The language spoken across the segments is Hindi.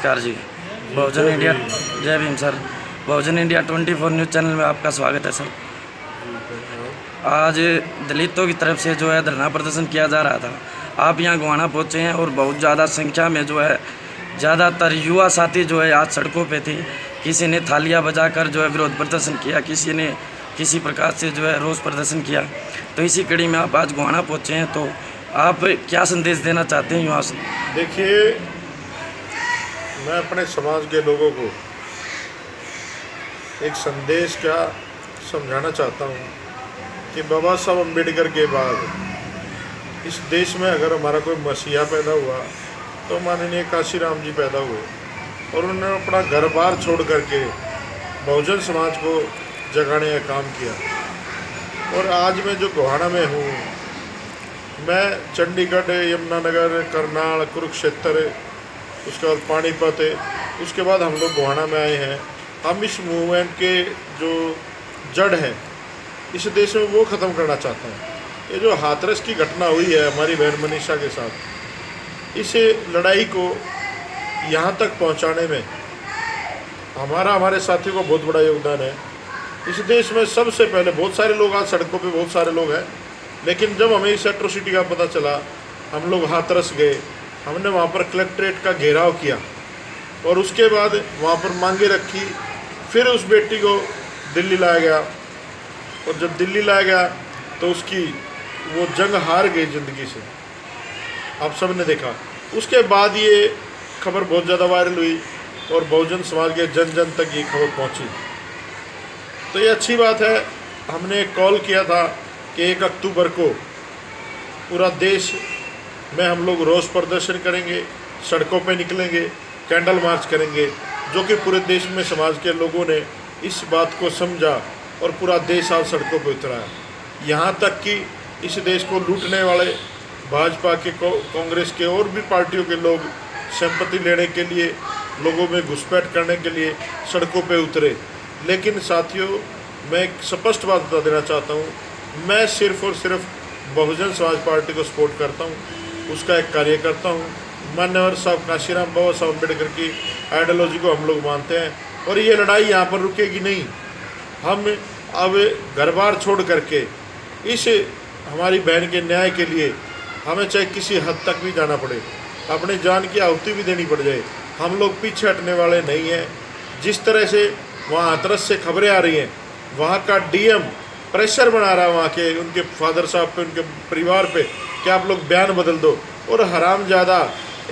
नमस्कार जी। बहुजन इंडिया, जय भीम सर। बहुजन इंडिया 24 न्यूज़ चैनल में आपका स्वागत है सर। आज दलितों की तरफ से जो है धरना प्रदर्शन किया जा रहा था। आप यहाँ गोहाना पहुँचे हैं और बहुत ज़्यादा संख्या में जो है ज़्यादातर युवा साथी जो है आज सड़कों पे थे। किसी ने थालियाँ बजाकर जो है विरोध प्रदर्शन किया, किसी ने किसी प्रकार से जो है रोष प्रदर्शन किया। तो इसी कड़ी में आप आज गोहाना पहुँचे हैं, तो आप क्या संदेश देना चाहते हैं युवा से? देखिए, मैं अपने समाज के लोगों को एक संदेश क्या समझाना चाहता हूँ कि बाबा साहब अम्बेडकर के बाद इस देश में अगर हमारा कोई मसीहा पैदा हुआ तो माननीय काशीराम जी पैदा हुए और उन्होंने अपना घर बार छोड़ करके बहुजन समाज को जगाने का काम किया। और आज मैं जो गोहाना में हूँ, मैं चंडीगढ़, यमुनानगर, करनाल, कुरुक्षेत्र, उसके बाद पानीपत, उसके बाद हम लोग गोहाना में आए हैं। हम इस मूवमेंट के जो जड़ है इस देश में वो ख़त्म करना चाहते हैं। ये जो हाथरस की घटना हुई है हमारी बहन मनीषा के साथ, इस लड़ाई को यहाँ तक पहुँचाने में हमारे साथियों को बहुत बड़ा योगदान है। इस देश में सबसे पहले बहुत सारे लोग, आज सड़कों पे बहुत सारे लोग हैं, लेकिन जब हमें इस एट्रोसिटी का पता चला हम लोग हाथरस गए। हमने वहाँ पर कलेक्ट्रेट का घेराव किया और उसके बाद वहाँ पर मांगे रखी। फिर उस बेटी को दिल्ली लाया गया और जब दिल्ली लाया गया तो उसकी वो जंग हार गई ज़िंदगी से, आप सब ने देखा। उसके बाद ये खबर बहुत ज़्यादा वायरल हुई और बहुजन समाज के जन जन तक ये खबर पहुँची। तो ये अच्छी बात है। हमने एक कॉल किया था कि 1 अक्टूबर को पूरा देश में हम लोग रोष प्रदर्शन करेंगे, सड़कों पे निकलेंगे, कैंडल मार्च करेंगे, जो कि पूरे देश में समाज के लोगों ने इस बात को समझा और पूरा देश आज सड़कों पे उतरा है। यहाँ तक कि इस देश को लूटने वाले भाजपा के, कांग्रेस के और भी पार्टियों के लोग संपत्ति लेने के लिए, लोगों में घुसपैठ करने के लिए सड़कों पे उतरे। लेकिन साथियों, मैं एक स्पष्ट बात बता देना चाहता हूँ, मैं सिर्फ और सिर्फ बहुजन समाज पार्टी को सपोर्ट करता हूँ, उसका एक कार्य करता हूँ। मान्यवर साहब काशीराम बाबा साहब अम्बेडकर की आइडियोलॉजी को हम लोग मानते हैं और ये लड़ाई यहाँ पर रुकेगी नहीं। हम अब घर बार छोड़ करके इस हमारी बहन के न्याय के लिए हमें चाहे किसी हद तक भी जाना पड़े, अपनी जान की आहुति भी देनी पड़ जाए, हम लोग पीछे हटने वाले नहीं हैं। जिस तरह से वहाँ हाथरस से खबरें आ रही हैं, वहाँ का डीएम प्रेशर बना रहा है वहाँ के उनके फादर साहब पे, उनके परिवार पे कि आप लोग बयान बदल दो। और हरामजादा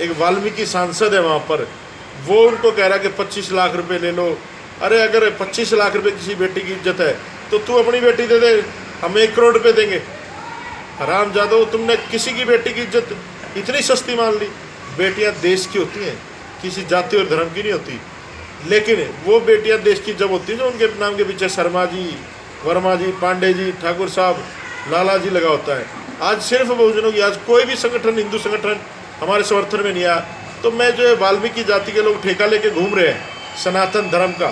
एक वाल्मीकि सांसद है वहाँ पर, वो उनको कह रहा है कि 25 लाख रुपए ले लो। अरे अगर 25 लाख रुपए किसी बेटी की इज्जत है तो तू अपनी बेटी दे दे, हम 1 करोड़ रुपये देंगे। हरामजादो, तुमने किसी की बेटी की इज्जत इतनी सस्ती मान ली। बेटियाँ देश की होती हैं, किसी जाति और धर्म की नहीं होती। लेकिन वो बेटियाँ देश की जब होती है जो उनके नाम के पीछे शर्मा जी, वर्मा जी, पांडे जी, ठाकुर साहब, लाला जी लगा होता है। आज सिर्फ बहुजनों की, आज कोई भी संगठन, हिंदू संगठन हमारे समर्थन में नहीं आया। तो मैं जो है वाल्मीकि जाति के लोग ठेका लेके घूम रहे हैं सनातन धर्म का,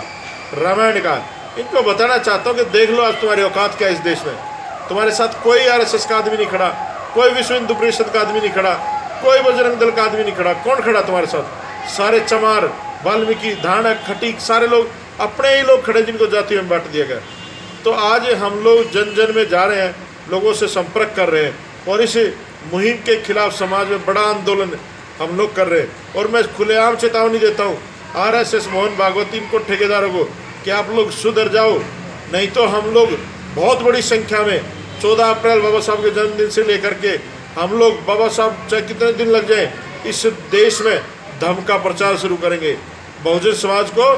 रामायण का, इनको बताना चाहता हूँ कि देख लो आज तुम्हारी औकात क्या है। इस देश में तुम्हारे साथ कोई आरएसएस का आदमी नहीं खड़ा, कोई विश्व हिंदू परिषद का आदमी नहीं खड़ा, कोई बजरंग दल का आदमी नहीं खड़ा। कौन खड़ा तुम्हारे साथ? सारे चमार, वाल्मीकि, धानक, खटीक, सारे लोग अपने ही लोग खड़े जिनको जाति में बांट दिया गया। तो आज हम लोग जन जन में जा रहे हैं, लोगों से संपर्क कर रहे हैं और इस मुहिम के खिलाफ समाज में बड़ा आंदोलन हम लोग कर रहे हैं। और मैं खुलेआम चेतावनी देता हूँ आरएसएस, मोहन भागवत, इनको ठेकेदारों को कि आप लोग सुधर जाओ, नहीं तो हम लोग बहुत बड़ी संख्या में 14 अप्रैल बाबा साहब के जन्मदिन से लेकर के हम लोग बाबा साहब चाहे कितने दिन लग जाए इस देश में धर्म का प्रचार शुरू करेंगे। बहुजन समाज को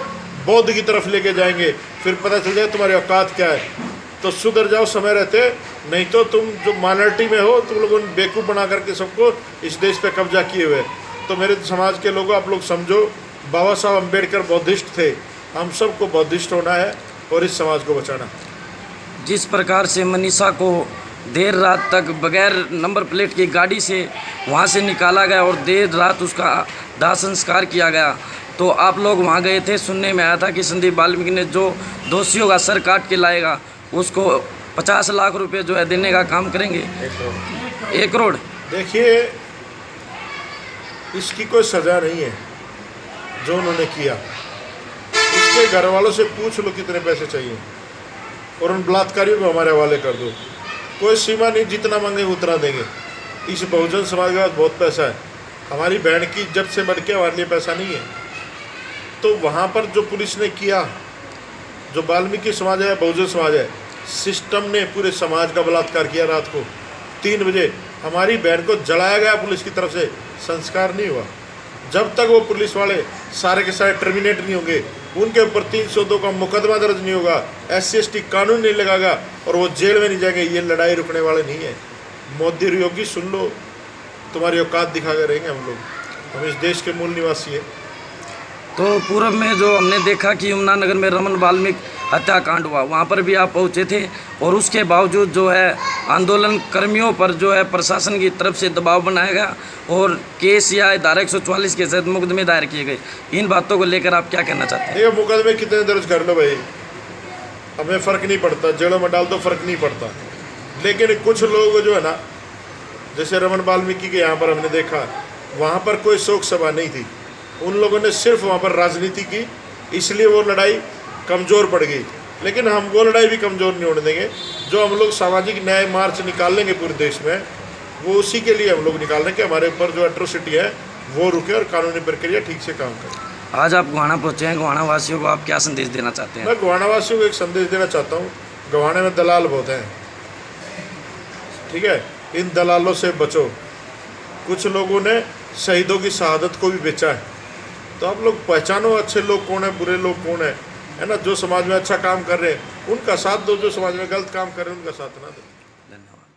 बौद्ध की तरफ लेके जाएंगे, फिर पता चल जाए तुम्हारी औकात क्या है। तो सुधर जाओ समय रहते, नहीं तो तुम जो माइनॉरिटी में हो तुम लोगों ने बेवकूफ़ बना करके सबको इस देश पे कब्जा किए हुए। तो मेरे समाज के लोगों, आप लोग समझो, बाबा साहब अम्बेडकर बौद्धिस्ट थे, हम सबको बौद्धिस्ट होना है और इस समाज को बचाना। जिस प्रकार से मनीषा को देर रात तक बगैर नंबर प्लेट की गाड़ी से वहाँ से निकाला गया और देर रात उसका दाह संस्कार किया गया, तो आप लोग वहाँ गए थे। सुनने में आया था कि संदीप वाल्मीकि ने जो दोषियों का सर काट के लाएगा उसको 50 लाख रुपए जो है देने का काम करेंगे। 1 करोड़। देखिए, इसकी कोई सज़ा नहीं है। जो उन्होंने किया। उसके घर वालों से पूछ लो कितने पैसे चाहिए और उन बलात्कारियों को हमारे हवाले कर दो। कोई सीमा नहीं, जितना मांगे उतना देंगे। इस बहुजन समाज के पास बहुत पैसा है, हमारी बहन की इज्जत से बढ़ के हमारे लिए पैसा नहीं है। तो वहाँ पर जो पुलिस ने किया, जो वाल्मीकि समाज है, बहुजन समाज है, सिस्टम ने पूरे समाज का बलात्कार किया। रात को 3 बजे हमारी बहन को जलाया गया पुलिस की तरफ से, संस्कार नहीं हुआ। जब तक वो पुलिस वाले सारे के सारे टर्मिनेट नहीं होंगे, उनके ऊपर 302 का मुकदमा दर्ज नहीं होगा, SC/ST कानून नहीं लगागा और वो जेल में नहीं जाएंगे, ये लड़ाई रुकने वाले नहीं है। मोदी और योगी सुन लो, तुम्हारी औकात दिखा कर रहेंगे हम लोग। हम इस देश के मूल निवासी हैं। तो पूर्व में जो हमने देखा कि यमुनानगर में रमन वाल्मीकि हत्याकांड हुआ, वहाँ पर भी आप पहुँचे थे और उसके बावजूद जो है आंदोलन कर्मियों पर जो है प्रशासन की तरफ से दबाव बनाया गया और केस या धारा 144 के तहत मुकदमे दायर किए गए। इन बातों को लेकर आप क्या कहना चाहते हैं? देखिए, मुकदमे कितने दर्ज कर लो भाई, हमें फ़र्क नहीं पड़ता, जेलों में डाल दो, फ़र्क नहीं पड़ता। लेकिन कुछ लोग जो है ना, जैसे रमन वाल्मीकि के यहाँ पर हमने देखा, वहाँ पर कोई शोक सभा नहीं थी। उन लोगों ने सिर्फ वहाँ पर राजनीति की, इसलिए वो लड़ाई कमज़ोर पड़ गई। लेकिन हम वो लड़ाई भी कमज़ोर नहीं होने देंगे। जो हम लोग सामाजिक न्याय मार्च निकाल लेंगे पूरे देश में, वो उसी के लिए हम लोग निकाल रहे हैं कि हमारे ऊपर जो एट्रोसिटी है वो रुके और कानूनी प्रक्रिया ठीक से काम करे। आज आप गोहाना पहुँचे हैं, गोहाना वासियों को आप क्या संदेश देना चाहते हैं? मैं गोहाना वासियों को एक संदेश देना चाहता हूँ। गोहाने में दलाल बहुत हैं, ठीक है, इन दलालों से बचो। कुछ लोगों ने शहीदों की शहादत को भी बेचा है। तो आप लोग पहचानो अच्छे लोग कौन है, बुरे लोग कौन है ना। जो समाज में अच्छा काम कर रहे हैं उनका साथ दो, जो समाज में गलत काम कर रहे हैं उनका साथ ना दो। धन्यवाद।